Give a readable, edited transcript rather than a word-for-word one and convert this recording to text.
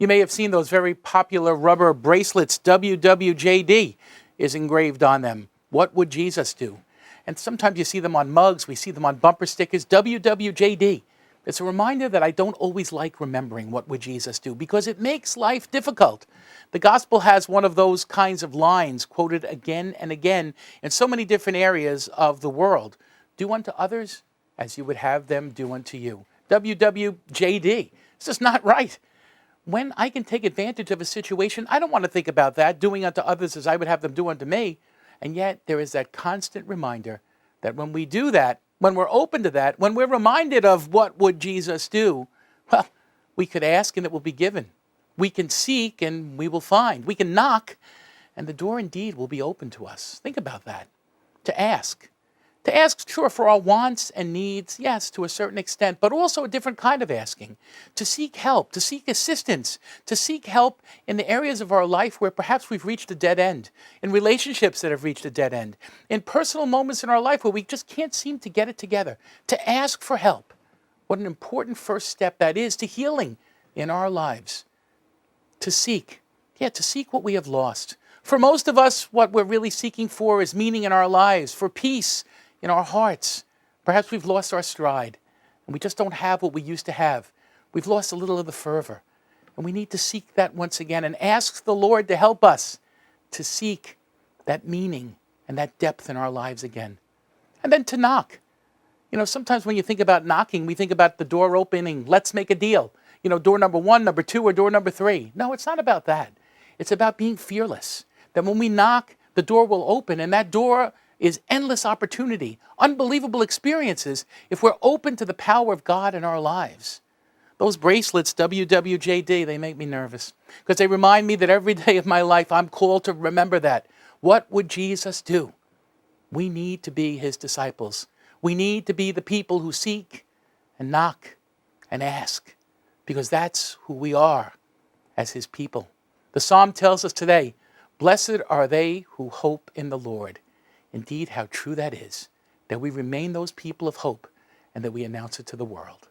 You may have seen those very popular rubber bracelets. WWJD is engraved on them. What would Jesus do? And sometimes you see them on mugs. We see them on bumper stickers. WWJD. It's a reminder that I don't always like remembering what would Jesus do because it makes life difficult. The gospel has one of those kinds of lines quoted again and again in so many different areas of the world. Do unto others as you would have them do unto you. WWJD. It's just not right. When I can take advantage of a situation, I don't want to think about that, doing unto others as I would have them do unto me. And yet there is that constant reminder that when we do that, when we're open to that, when we're reminded of what would Jesus do, well, we could ask and it will be given. We can seek and we will find. We can knock and the door indeed will be open to us. Think about that. To ask. To ask, sure, for our wants and needs, yes, to a certain extent, but also a different kind of asking. To seek help, to seek assistance, to seek help in the areas of our life where perhaps we've reached a dead end, in relationships that have reached a dead end, in personal moments in our life where we just can't seem to get it together. To ask for help. What an important first step that is to healing in our lives. To seek what we have lost. For most of us, what we're really seeking for is meaning in our lives, for peace in our hearts. Perhaps we've lost our stride and we just don't have what we used to have. We've lost a little of the fervor and we need to seek that once again and ask the Lord to help us to seek that meaning and that depth in our lives again. And then to knock. Sometimes when you think about knocking, we think about the door opening, let's make a deal. Door number 1, number 2, or door number 3. No, it's not about that. It's about being fearless. That when we knock, the door will open and that door is endless opportunity, unbelievable experiences if we're open to the power of God in our lives. Those bracelets, WWJD, they make me nervous because they remind me that every day of my life I'm called to remember that. What would Jesus do? We need to be his disciples. We need to be the people who seek and knock and ask because that's who we are as his people. The psalm tells us today, blessed are they who hope in the Lord. Indeed, how true that is, that we remain those people of hope and that we announce it to the world.